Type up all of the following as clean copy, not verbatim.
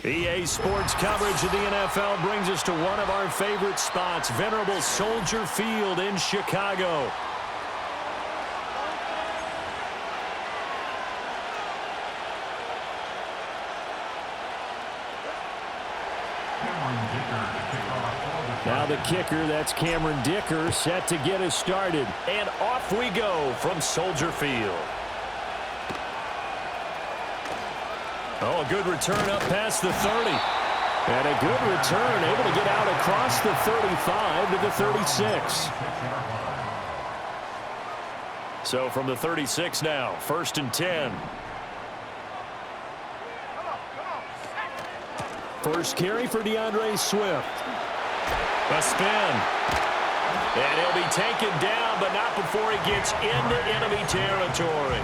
EA Sports coverage of the NFL brings us to one of our favorite spots, venerable Soldier Field in Chicago. Now the kicker, that's Cameron Dicker, set to get us started. And off we go from Soldier Field. Oh, a good return up past the 30. And a good return, able to get out across the 35 to the 36. So from the 36 now, 1st and 10. First carry for DeAndre Swift. A spin. And he'll be taken down, but not before he gets into enemy territory.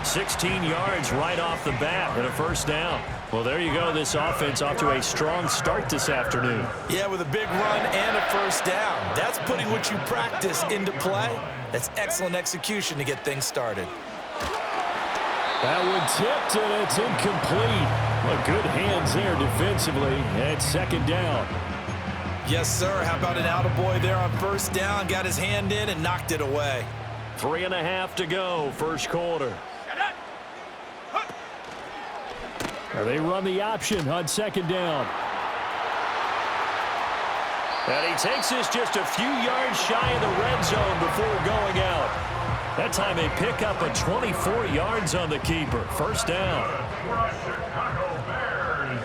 16 yards right off the bat and a first down. Well, there you go. This offense off to a strong start this afternoon. Yeah, with a big run and a first down. That's putting what you practice into play. That's excellent execution to get things started. That one tipped, and it's incomplete. Well, good hands there defensively. And 2nd down. Yes, sir. How about an attaboy there on first down? Got his hand in and knocked it away. 3.5 to go, first quarter. They run the option on 2nd down. And he takes this just a few yards shy of the red zone before going out. That time they pick up a 24 yards on the keeper. First down. Chicago Bears.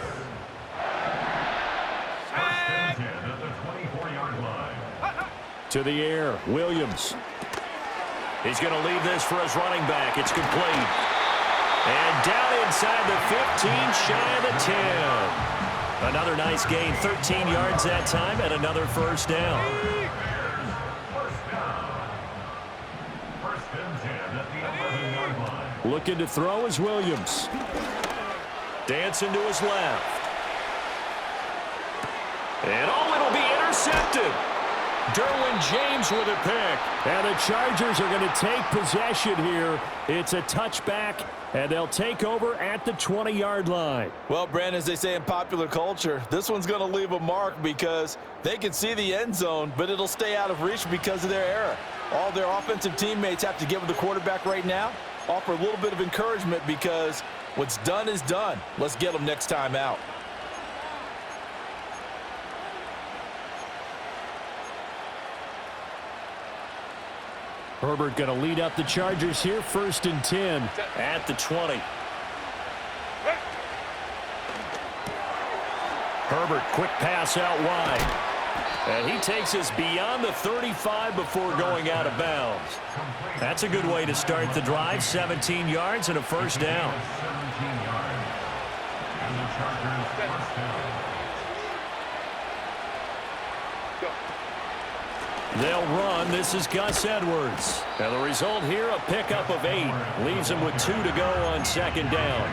First and 10 at the 24-yard line. To the air, Williams. He's going to leave this for his running back. It's complete. And down inside the 15, shy of the 10. Another nice gain, 13 yards that time, and another first down. First and 10 at the 11-yard line. Looking to throw is Williams. Dancing to his left. And it'll be intercepted. Derwin James with a pick. And the Chargers are going to take possession here. It's a touchback, and they'll take over at the 20-yard line. Well, Brandon, as they say in popular culture, this one's going to leave a mark because they can see the end zone, but it'll stay out of reach because of their error. All their offensive teammates have to get with the quarterback right now, offer a little bit of encouragement because what's done is done. Let's get them next time out. Herbert going to lead up the Chargers here, 1st and 10 at the 20. Herbert, quick pass out wide. And he takes us beyond the 35 before going out of bounds. That's a good way to start the drive, 17 yards and a first down. 17 yards. And the Chargers first down. They'll run. This is Gus Edwards. And the result here, a pickup of 8. Leaves him with 2 to go on 2nd down.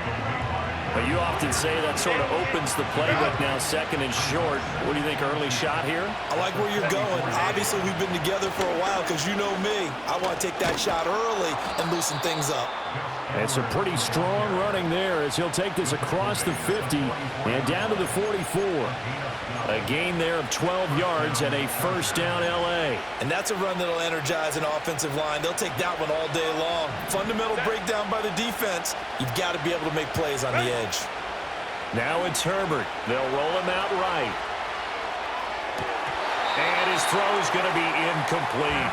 But you often say that sort of opens the playbook now, 2nd and short. What do you think, early shot here? I like where you're going. Obviously, we've been together for a while because you know me. I want to take that shot early and loosen things up. It's a pretty strong running there as he'll take this across the 50 and down to the 44. A gain there of 12 yards and a first down L.A. And that's a run that'll energize an offensive line. They'll take that one all day long. Fundamental breakdown by the defense. You've got to be able to make plays on the edge. Now it's Herbert. They'll roll him out right. And his throw's going to be incomplete.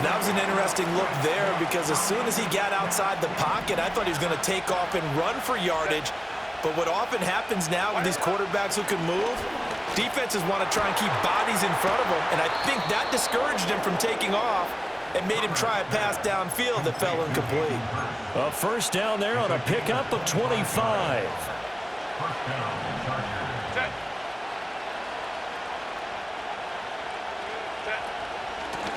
That was an interesting look there because as soon as he got outside the pocket, I thought he was going to take off and run for yardage. But what often happens now with these quarterbacks who can move, defenses want to try and keep bodies in front of them, and I think that discouraged him from taking off and made him try a pass downfield that fell incomplete. A first down there on a pickup of 25. First down, Chargers.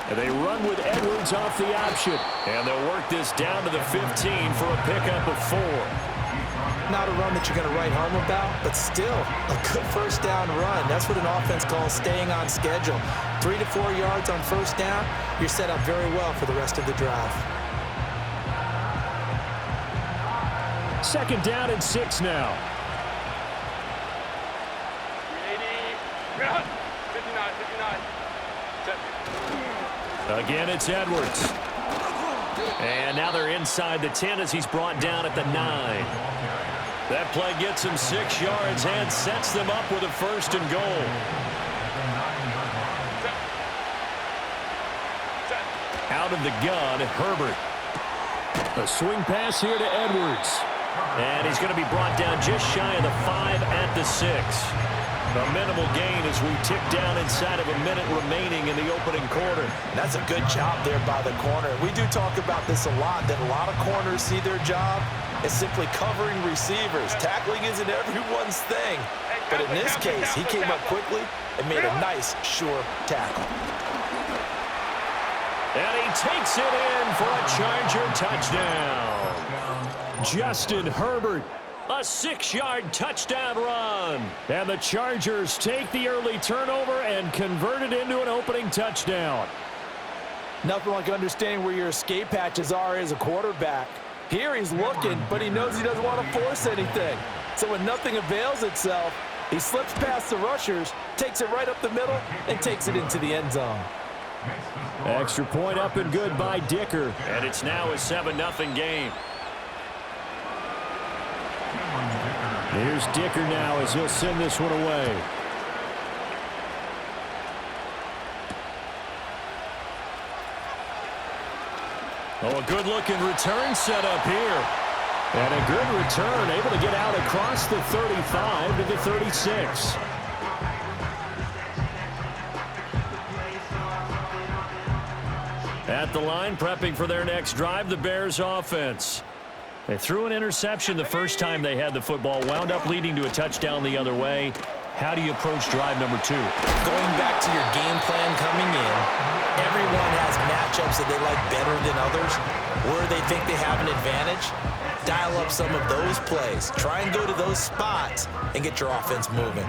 And they run with Edwards off the option. And they'll work this down to the 15 for a pickup of 4. Not a run that you're going to write home about, but still a good first down run. That's what an offense calls staying on schedule. 3 to 4 yards on first down, you're set up very well for the rest of the drive. 2nd down and 6 now. Again, it's Edwards. And now they're inside the 10 as he's brought down at the 9. That play gets him 6 yards and sets them up with a 1st and goal. Out of the gun, Herbert. A swing pass here to Edwards. And he's going to be brought down just shy of the 5 at the 6. A minimal gain as we tick down inside of a minute remaining in the opening quarter. That's a good job there by the corner. We do talk about this a lot, that a lot of corners see their job as simply covering receivers. Tackling isn't everyone's thing. But in this case, he came up quickly and made a nice, sure tackle. And he takes it in for a Charger touchdown. Justin Herbert. A 6-yard touchdown run. And the Chargers take the early turnover and convert it into an opening touchdown. Nothing like understanding where your escape hatches are as a quarterback. Here he's looking, but he knows he doesn't want to force anything. So when nothing avails itself, he slips past the rushers, takes it right up the middle, and takes it into the end zone. Extra point up and good by Dicker. And it's now a 7-0 game. Here's Dicker now as he'll send this one away. Oh, a good-looking return set up here. And a good return, able to get out across the 35 to the 36. At the line, prepping for their next drive, the Bears offense. They threw an interception the first time they had the football, wound up leading to a touchdown the other way. How do you approach drive number 2? Going back to your game plan coming in, everyone has matchups that they like better than others, where they think they have an advantage. Dial up some of those plays. Try and go to those spots and get your offense moving.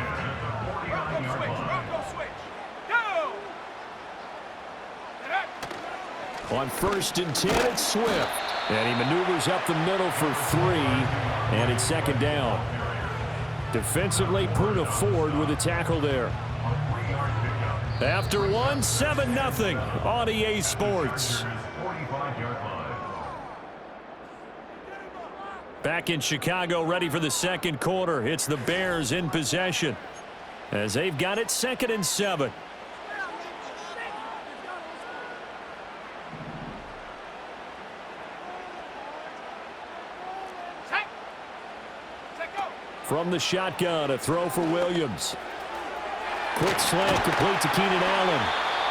On 1st and 10, it's Swift. And he maneuvers up the middle for 3, and it's 2nd down. Defensively, Puna Ford with a tackle there. After 1, 7-0 on EA Sports. Back in Chicago, ready for the 2nd quarter. It's the Bears in possession as they've got it 2nd and 7. From the shotgun, a throw for Williams. Quick slant complete to Keenan Allen.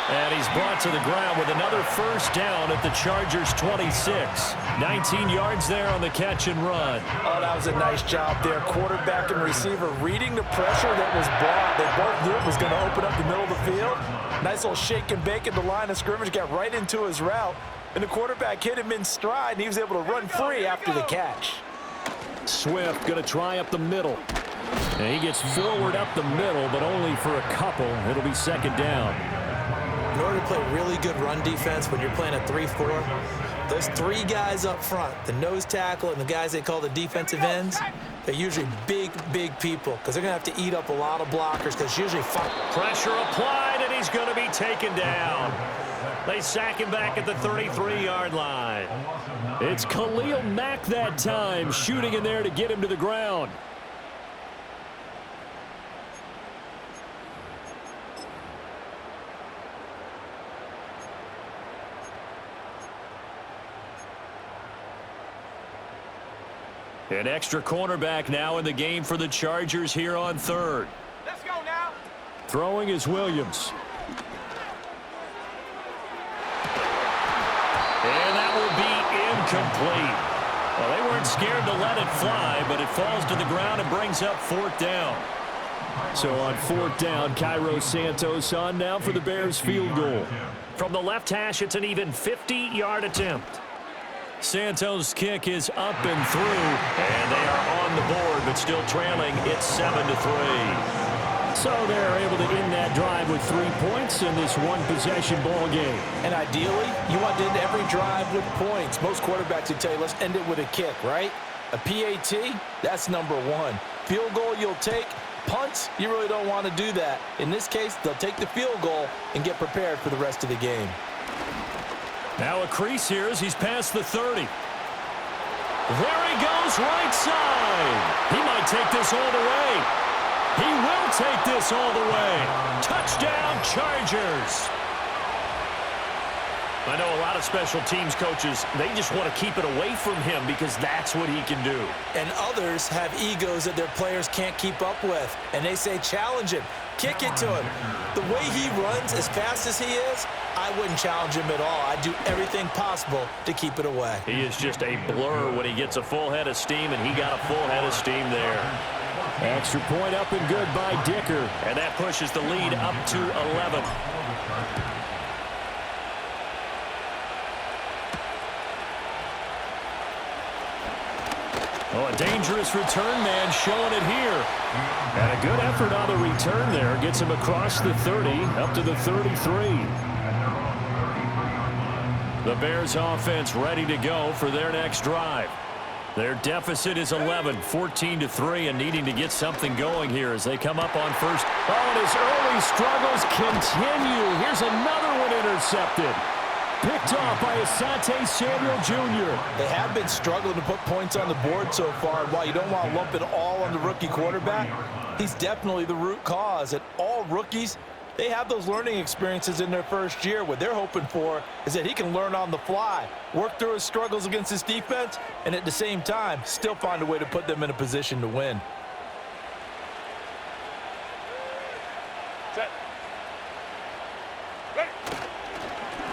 And he's brought to the ground with another 1st down at the Chargers' 26. 19 yards there on the catch and run. Oh, that was a nice job there. Quarterback and receiver reading the pressure that was brought. They both knew it was going to open up the middle of the field. Nice little shake and bake at the line of scrimmage. Got right into his route. And the quarterback hit him in stride, and he was able to run free after the catch. Swift going to try up the middle. And he gets forward up the middle, but only for a couple. It'll be 2nd down. In order to play really good run defense when you're playing a 3-4, those 3 guys up front, the nose tackle and the guys they call the defensive ends, they're usually big, big people because they're going to have to eat up a lot of blockers because usually pressure applied, and he's going to be taken down. They sack him back at the 33-yard line. It's Khalil Mack that time, shooting in there to get him to the ground. An extra cornerback now in the game for the Chargers here on 3rd. Let's go now. Throwing is Williams. And that will be incomplete. Well, they weren't scared to let it fly, but it falls to the ground and brings up 4th down. So on 4th down, Cairo Santos on now for the Bears field goal. From the left hash, it's an even 50-yard attempt. Santos' kick is up and through, and they are on the board, but still trailing. It's 7-3. So they're able to end that drive with 3 points in this one-possession ball game. And ideally, you want to end every drive with points. Most quarterbacks would tell you, let's end it with a kick, right? A PAT, that's number 1. Field goal you'll take, punts, you really don't want to do that. In this case, they'll take the field goal and get prepared for the rest of the game. Now a crease here as he's past the 30. There he goes, right side. He might take this all the way. He will take this all the way. Touchdown, Chargers. I know a lot of special teams coaches, they just want to keep it away from him because that's what he can do. And others have egos that their players can't keep up with. And they say, challenge him, kick it to him. The way he runs as fast as he is, I wouldn't challenge him at all. I'd do everything possible to keep it away. He is just a blur when he gets a full head of steam, and he got a full head of steam there. Extra point up and good by Dicker. And that pushes the lead up to 11. Oh, a dangerous return man showing it here. And a good effort on the return there. Gets him across the 30, up to the 33. The Bears offense ready to go for their next drive. Their deficit is 11, 14-3, and needing to get something going here as they come up on first. Oh, and his early struggles continue. Here's another one intercepted. Picked off by Asante Samuel Jr. They have been struggling to put points on the board so far. And while you don't want to lump it all on the rookie quarterback, he's definitely the root cause. And all rookies, they have those learning experiences in their first year. What they're hoping for is that he can learn on the fly, work through his struggles against his defense, and at the same time, still find a way to put them in a position to win.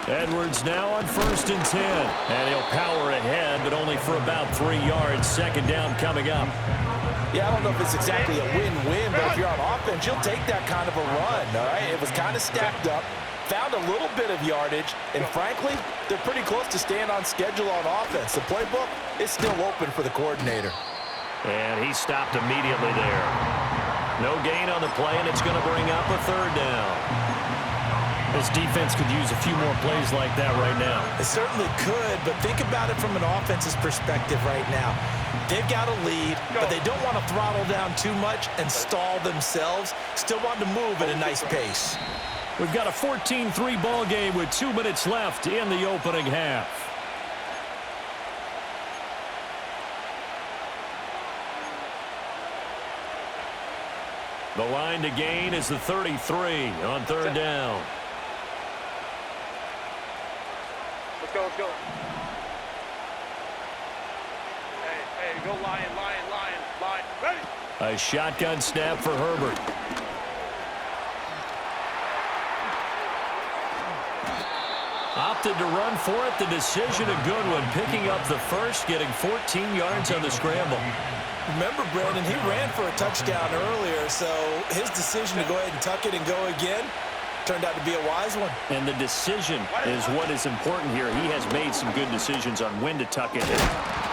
Edwards now on 1st and 10. And he'll power ahead, but only for about 3 yards. Second down coming up. Yeah, I don't know if it's exactly a win-win, but if you're on offense, you'll take that kind of a run, all right? It was kind of stacked up, found a little bit of yardage, and frankly, they're pretty close to staying on schedule on offense. The playbook is still open for the coordinator. And he stopped immediately there. No gain on the play, and it's going to bring up a 3rd down. This defense could use a few more plays like that right now. It certainly could, but think about it from an offense's perspective right now. They've got a lead, but they don't want to throttle down too much and stall themselves. Still want to move at a nice pace. We've got a 14-3 ball game with 2 minutes left in the opening half. The line to gain is the 33 on 3rd down. Let's go. Hey, go lion. Ready? A shotgun snap for Herbert. Opted to run for it. The decision a good one. Picking up the first, getting 14 yards on the scramble. Remember, Brandon, he ran for a touchdown earlier, so his decision to go ahead and tuck it and go again turned out to be a wise one. And the decision is what is important here. He has made some good decisions on when to tuck it in.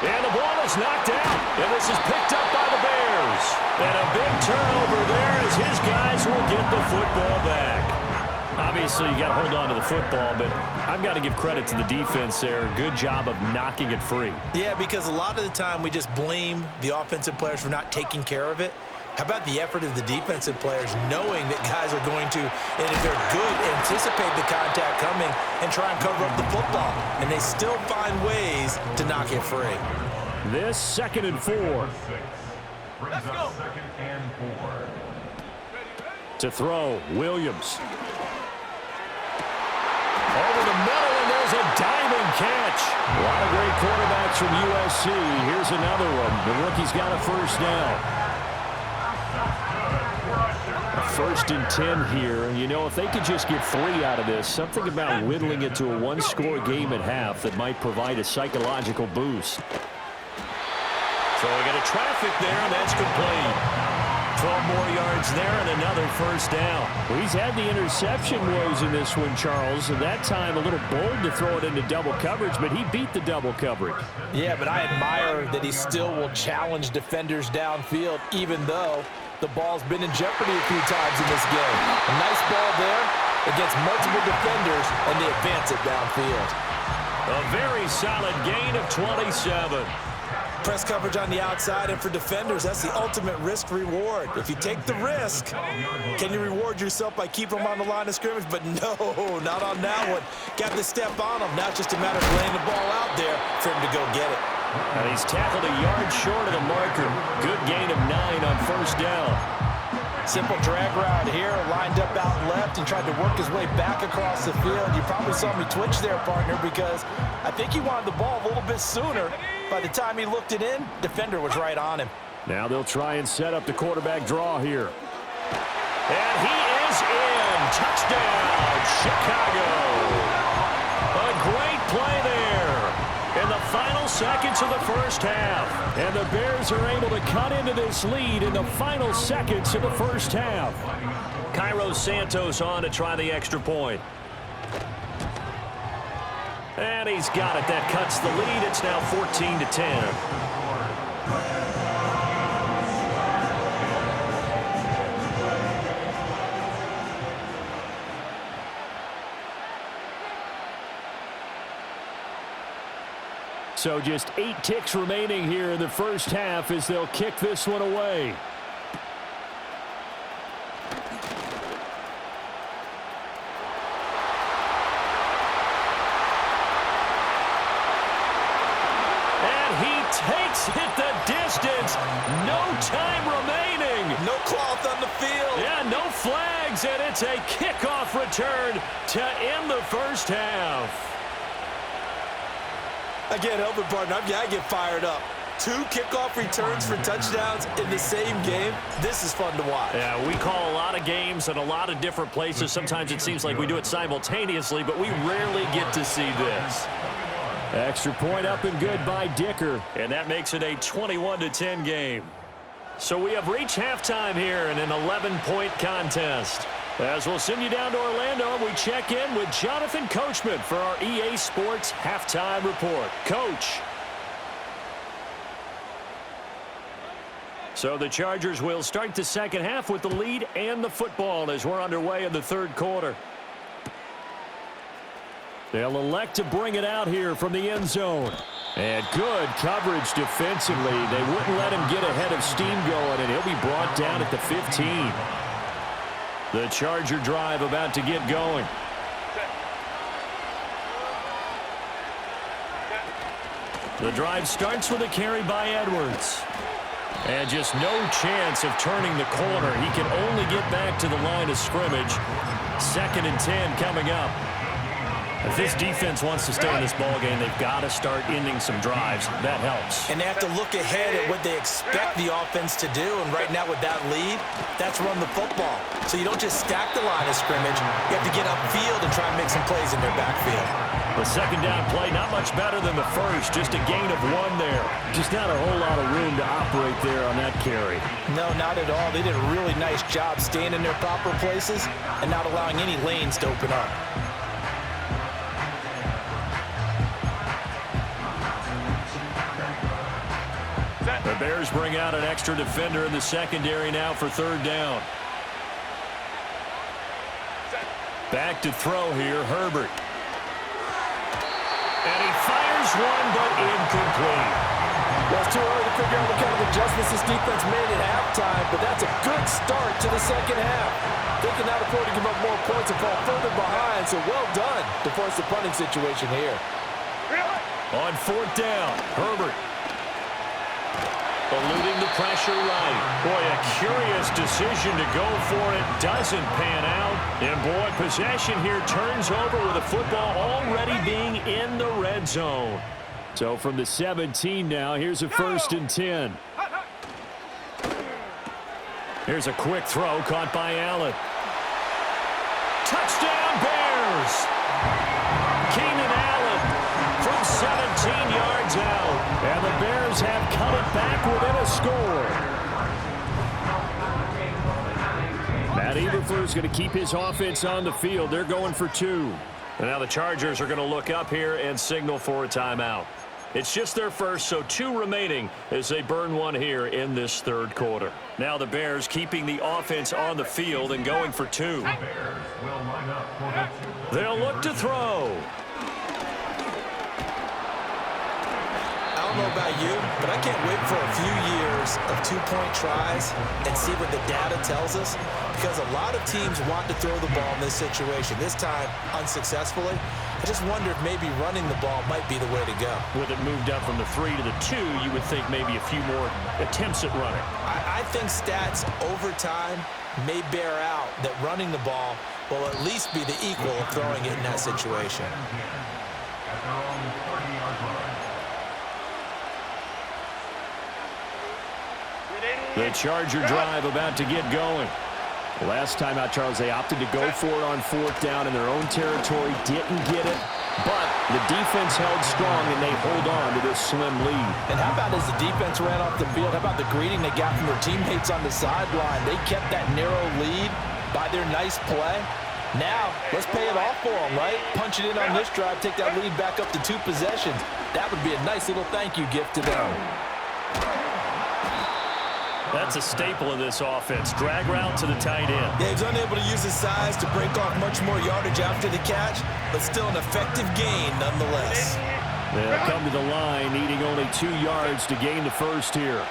And the ball is knocked out. And this is picked up by the Bears. And a big turnover there as his guys will get the football back. Obviously, you got to hold on to the football, but I've got to give credit to the defense there. Good job of knocking it free. Yeah, because a lot of the time we just blame the offensive players for not taking care of it. How about the effort of the defensive players knowing that guys are going to, and if they're good, anticipate the contact coming and try and cover up the football. And they still find ways to knock it free. This 2nd and 4. Let's go. 2nd and 4. To throw, Williams. Over the middle, and there's a diving catch. A lot of great quarterbacks from USC. Here's another one. The rookie's got a 1st down. 1st and 10 here. You know, if they could just get 3 out of this, something about whittling it to a 1-score game at half that might provide a psychological boost. So we got a traffic there, and that's complete. 12 more yards there and another 1st down. Well, he's had the interception woes in this one, Charles, and that time a little bold to throw it into double coverage, but he beat the double coverage. Yeah, but I admire that he still will challenge defenders downfield, even though the ball's been in jeopardy a few times in this game. A nice ball there against multiple defenders, and they advance it downfield. A very solid gain of 27. Press coverage on the outside, and for defenders, that's the ultimate risk-reward. If you take the risk, can you reward yourself by keeping them on the line of scrimmage? But no, not on that one. Got the step on him. Now it's just a matter of laying the ball out there for him to go get it. And he's tackled a yard short of the marker. Good gain of 9 on first down. Simple drag route here, lined up out left and tried to work his way back across the field. You probably saw me twitch there, partner, because I think he wanted the ball a little bit sooner. By the time he looked it in, defender was right on him. Now they'll try and set up the quarterback draw here. And he is in. Touchdown, Chicago. A great play there in the final seconds of the first half. And the Bears are able to cut into this lead in the final seconds of the first half. Cairo Santos on to try the extra point. And he's got it. That cuts the lead. It's now 14-10. So just 8 ticks remaining here in the first half as they'll kick this one away. And he takes it the distance. No time remaining. No cloth on the field. Yeah, no flags, and it's a kickoff return to end the first half. Again, helping partner, I get fired up. 2 kickoff returns for touchdowns in the same game. This is fun to watch. Yeah, we call a lot of games in a lot of different places. Sometimes it seems like we do it simultaneously, but we rarely get to see this. Extra point up and good by Dicker, and that makes it a 21-10 game. So we have reached halftime here in an 11-point contest. As we'll send you down to Orlando, we check in with Jonathan Coachman for our EA Sports Halftime Report. Coach. So the Chargers will start the second half with the lead and the football as we're underway in the third quarter. They'll elect to bring it out here from the end zone. And good coverage defensively. They wouldn't let him get ahead of steam going, and he'll be brought down at the 15. The Charger drive about to get going. The drive starts with a carry by Edwards. And just no chance of turning the corner. He can only get back to the line of scrimmage. 2nd and 10 coming up. If this defense wants to stay in this ballgame, they've got to start ending some drives. That helps. And they have to look ahead at what they expect the offense to do. And right now with that lead, that's run the football. So you don't just stack the line of scrimmage. You have to get upfield and try and make some plays in their backfield. The second down play, not much better than the first. Just a gain of 1 there. Just not a whole lot of room to operate there on that carry. No, not at all. They did a really nice job staying in their proper places and not allowing any lanes to open up. The Bears bring out an extra defender in the secondary now for 3rd down. Back to throw here, Herbert. And he fires one, but incomplete. Well, it's too early to figure out what kind of adjustments this defense made at halftime, but that's a good start to the second half. They cannot afford to give up more points and fall further behind, so well done to force the punting situation here. On 4th down, Herbert. Eluding the pressure right. Boy, a curious decision to go for it. Doesn't pan out. And boy, possession here turns over with the football already being in the red zone. So from the 17 now, here's a 1st and 10. Here's a quick throw caught by Allen. Touchdown Bears! Keenan Allen from 17 yards out. And the Bears have cut it back within a score. Matt Eberflus going to keep his offense on the field. They're going for 2. And now the Chargers are going to look up here and signal for a timeout. It's just their first, so 2 remaining as they burn 1 here in this 3rd quarter. Now the Bears keeping the offense on the field and going for 2. They'll look to throw. don't know about you, but I can't wait for a few years of two-point tries and see what the data tells us, because a lot of teams want to throw the ball in this situation, this time unsuccessfully. I just wonder if maybe running the ball might be the way to go. With it moved up from the 3 to the 2, you would think maybe a few more attempts at running. I think stats over time may bear out that running the ball will at least be the equal of throwing it in that situation. At their own 30-yard line. The Charger drive about to get going. Last time out, Charles, they opted to go for it on 4th down in their own territory. Didn't get it, but the defense held strong, and they hold on to this slim lead. And how about as the defense ran off the field, how about the greeting they got from their teammates on the sideline? They kept that narrow lead by their nice play. Now, let's pay it off for them, right? Punch it in on this drive, take that lead back up to 2 possessions. That would be a nice little thank you gift to them. That's a staple of this offense. Drag route to the tight end. Yeah, he's unable to use his size to break off much more yardage after the catch, but still an effective gain nonetheless. They'll come to the line, needing only 2 yards to gain the first here.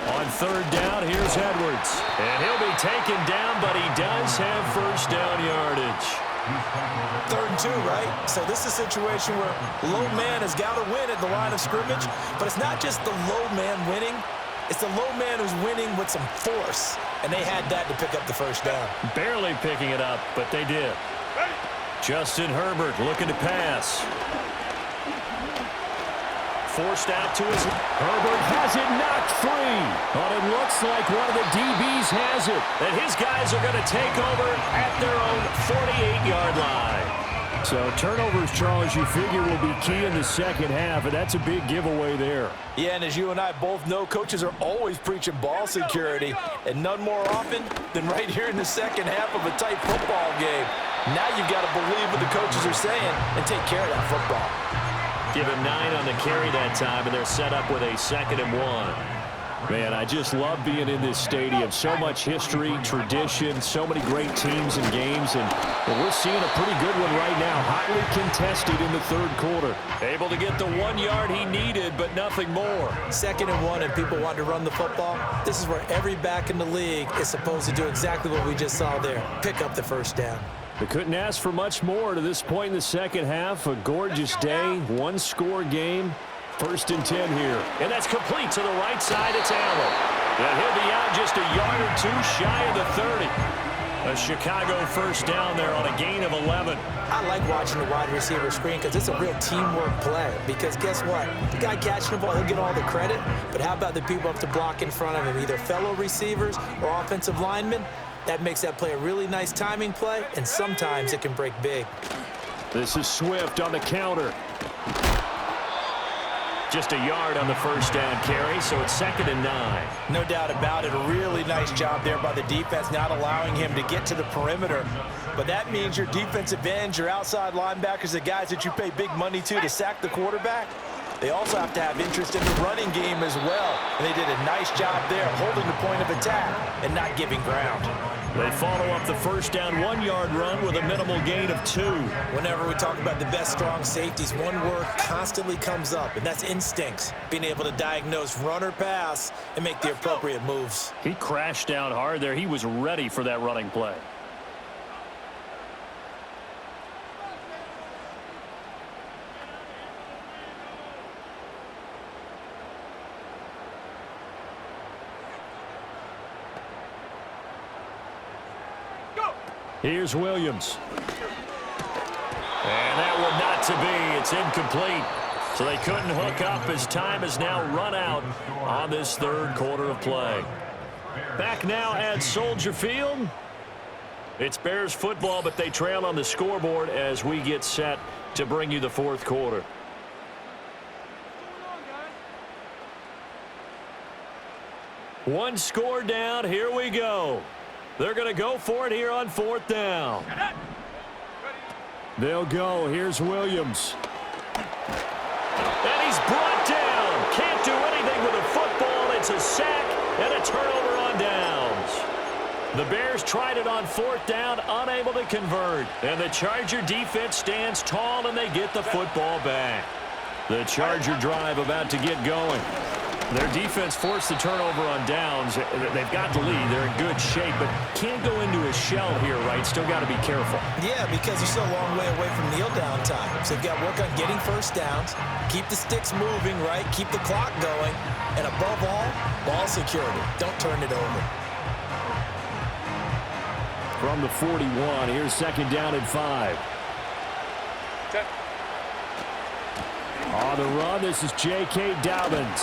59. On 3rd down, here's Edwards. And he'll be taken down, but he does have first down yardage. 3rd and 2, right? So this is a situation where low man has got to win at the line of scrimmage, but it's not just the low man winning. It's the low man who's winning with some force, and they had that to pick up the first down. Barely picking it up, but they did. Justin Herbert looking to pass. Forced out to his... Herbert has it knocked free. But it looks like one of the DBs has it. And his guys are going to take over at their own 48-yard line. So turnovers, Charles, you figure will be key in the second half, and that's a big giveaway there. Yeah, and as you and I both know, coaches are always preaching ball security, and none more often than right here in the second half of a tight football game. Now you've got to believe what the coaches are saying and take care of that football. Give him 9 on the carry that time, and they're set up with a 2nd and 1. Man, I just love being in this stadium. So much history, tradition, so many great teams and games, and we're seeing a pretty good one right now. Hotly contested in the 3rd quarter. Able to get the 1 yard he needed, but nothing more. 2nd and 1, and people want to run the football. This is where every back in the league is supposed to do exactly what we just saw there. Pick up the first down. They couldn't ask for much more to this point in the second half. A gorgeous day, 1-score game. 1st and 10 here. And that's complete to the right side. It's Allen. And he'll be out just a yard or 2 shy of the 30. A Chicago first down there on a gain of 11. I like watching the wide receiver screen because it's a real teamwork play. Because guess what? The guy catching the ball, he'll get all the credit. But how about the people up to block in front of him, either fellow receivers or offensive linemen? That makes that play a really nice timing play, and sometimes it can break big. This is Swift on the counter. Just a yard on the first down carry, so it's 2nd and 9. No doubt about it. A really nice job there by the defense, not allowing him to get to the perimeter. But that means your defensive ends, your outside linebackers, the guys that you pay big money to sack the quarterback, they also have to have interest in the running game as well. And they did a nice job there, holding the point of attack and not giving ground. They follow up the first down 1-yard run with a minimal gain of 2. Whenever we talk about the best strong safeties, one word constantly comes up, and that's instincts. Being able to diagnose run or pass and make the appropriate moves. He crashed down hard there. He was ready for that running play. Here's Williams. And that one not to be. It's incomplete. So they couldn't hook up as time has now run out on this 3rd quarter of play. Back now at Soldier Field. It's Bears football, but they trail on the scoreboard as we get set to bring you the 4th quarter. One score down. Here we go. They're going to go for it here on 4th down. They'll go. Here's Williams. And he's brought down. Can't do anything with a football. It's a sack and a turnover on downs. The Bears tried it on 4th down, unable to convert. And the Charger defense stands tall, and they get the football back. The Charger drive about to get going. Their defense forced the turnover on downs. They've got the lead. They're in good shape, but can't go into a shell here, right? Still got to be careful. Yeah, because you're still a long way away from kneel-down time. So they've got to work on getting first downs, keep the sticks moving, right? Keep the clock going, and above all, ball security. Don't turn it over. From the 41, here's 2nd down and 5. On the run, this is J.K. Dobbins.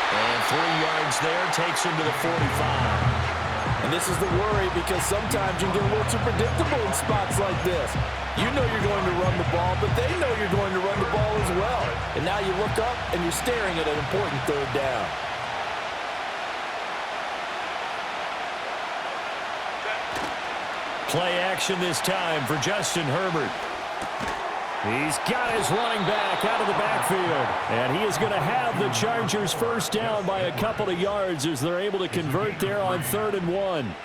And 3 yards there, takes him to the 45. And this is the worry because sometimes you can get a little too predictable in spots like this. You know you're going to run the ball, but they know you're going to run the ball as well. And now you look up and you're staring at an important 3rd down. Play action this time for Justin Herbert. He's got his running back out of the backfield. And he is going to have the Chargers first down by a couple of yards as they're able to convert there on 3rd and 1.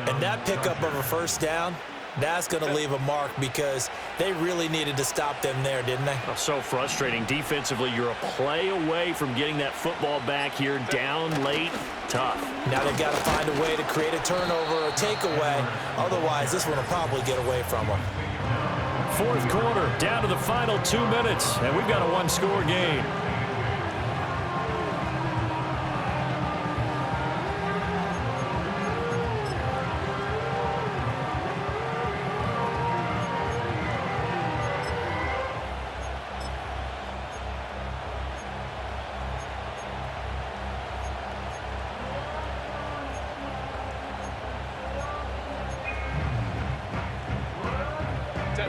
And that pickup of a first down, that's going to leave a mark because they really needed to stop them there, didn't they? Oh, so frustrating. Defensively, you're a play away from getting that football back here. Down late, tough. Now they've got to find a way to create a turnover or a takeaway. Otherwise, this one will probably get away from them. 4th quarter, down to the final 2 minutes, and we've got a 1-score game.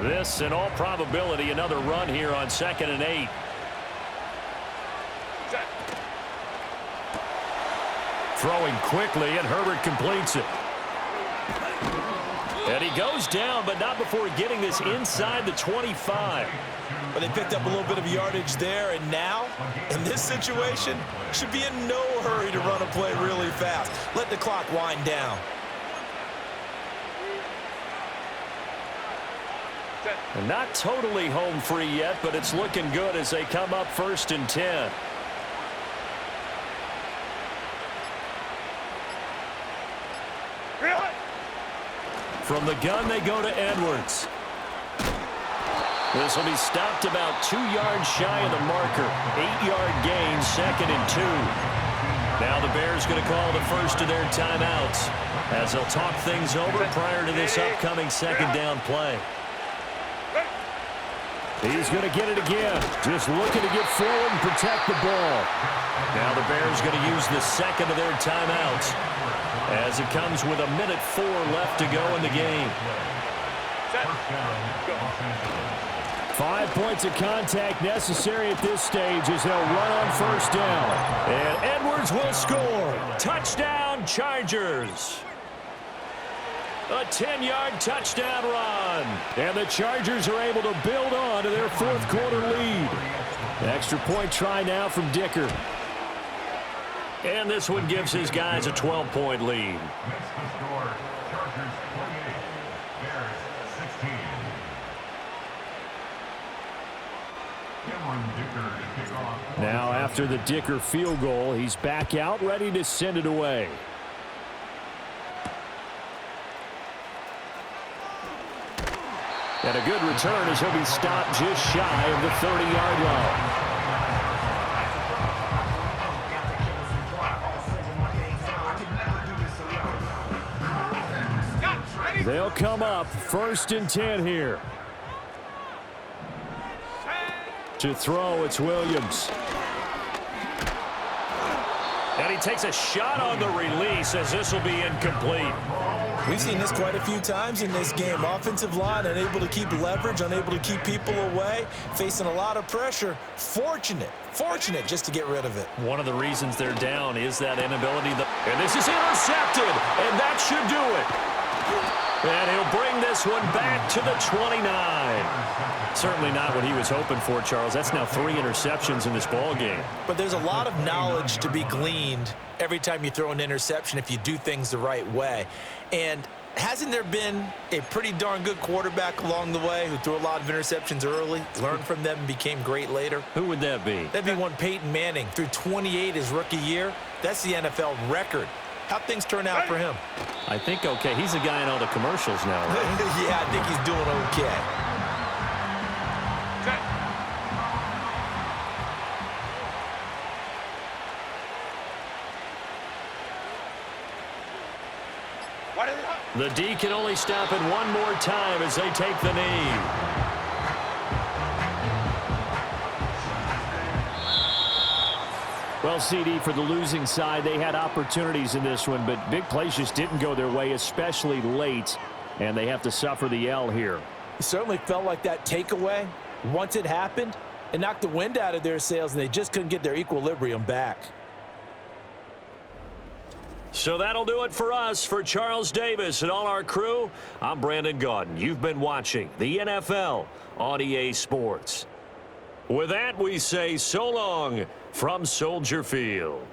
This, in all probability, another run here on 2nd and 8. Throwing quickly, and Herbert completes it. And he goes down, but not before getting this inside the 25. But they picked up a little bit of yardage there, and now, in this situation, should be in no hurry to run a play really fast. Let the clock wind down. And not totally home free yet, but it's looking good as they come up 1st and 10. From the gun, they go to Edwards. This will be stopped about 2 yards shy of the marker. 8-yard gain, 2nd and 2. Now the Bears going to call the first of their timeouts as they'll talk things over prior to this upcoming 2nd down play. He's going to get it again. Just looking to get forward and protect the ball. Now the Bears going to use the 2nd of their timeouts as it comes with 1:04 left to go in the game. 5 points of contact necessary at this stage as they'll run on 1st down. And Edwards will score. Touchdown, Chargers. A 10-yard touchdown run. And the Chargers are able to build on to their 4th quarter lead. Extra point try now from Dicker. And this one gives his guys a 12-point lead. Next to score, Chargers 28, Bears 16. Cameron Dicker to kick off. Now after the Dicker field goal, he's back out ready to send it away. And a good return as he'll be stopped just shy of the 30-yard line. They'll come up 1st and 10 here. To throw, it's Williams. And he takes a shot on the release as this will be incomplete. We've seen this quite a few times in this game. Offensive line unable to keep leverage, unable to keep people away, facing a lot of pressure. Fortunate just to get rid of it. One of the reasons they're down is that inability. And this is intercepted, and that should do it. And he'll bring this one back to the 29. Certainly not what he was hoping for, Charles. That's now 3 interceptions in this ball game. But there's a lot of knowledge to be gleaned every time you throw an interception if you do things the right way. And hasn't there been a pretty darn good quarterback along the way who threw a lot of interceptions early, learned from them, and became great later? Who would that be? That'd be one Peyton Manning. Threw 28 his rookie year. That's the NFL record. How'd things turn out for him? I think okay. He's a guy in all the commercials now, right? Yeah, I think he's doing okay. The The D can only stop it one more time as they take the knee. Well, CD, for the losing side, they had opportunities in this one, but big plays just didn't go their way, especially late, and they have to suffer the L here. It certainly felt like that takeaway, once it happened, it knocked the wind out of their sails, and they just couldn't get their equilibrium back. So that'll do it for us. For Charles Davis and all our crew, I'm Brandon Gaudin. You've been watching the NFL on EA Sports. With that, we say so long from Soldier Field.